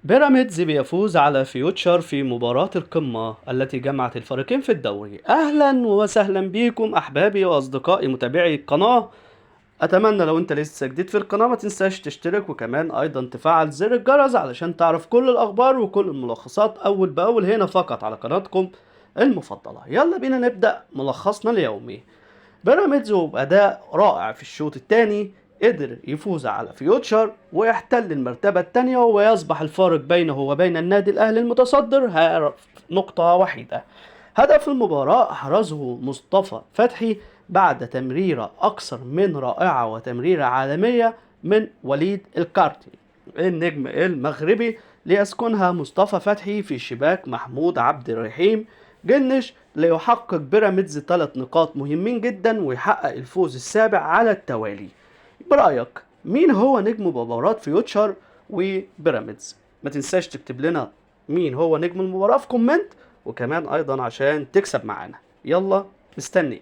بيراميدز بيفوز على فيوتشر في مباراة القمة التي جمعت الفريقين في الدوري. أهلا وسهلا بيكم أحبابي وأصدقائي متابعي القناة. أتمنى لو أنت لسه جديد في القناة ما تنساش تشترك وكمان أيضا تفعل زر الجرس علشان تعرف كل الأخبار وكل الملخصات أول بأول هنا فقط على قناتكم المفضلة. يلا بينا نبدأ ملخصنا اليومي. بيراميدز وبأداء رائع في الشوط الثاني قدر يفوز على فيوتشر ويحتل المرتبة الثانية ويصبح الفارق بينه وبين النادي الأهلي المتصدر نقطة وحيدة. هدف المباراة أحرزه مصطفى فتحي بعد تمريرة أكثر من رائعة وتمريرة عالمية من وليد الكارتي النجم المغربي، ليسكنها مصطفى فتحي في شباك محمود عبد الرحيم جنش ليحقق بيراميدز 3 نقاط مهمين جدا ويحقق الفوز السابع على التوالي. برأيك مين هو نجم مباراة فيوتشر وبيراميدز؟ ما تنساش تكتب لنا مين هو نجم المباراة في كومنت، وكمان ايضا عشان تكسب معانا. يلا مستني.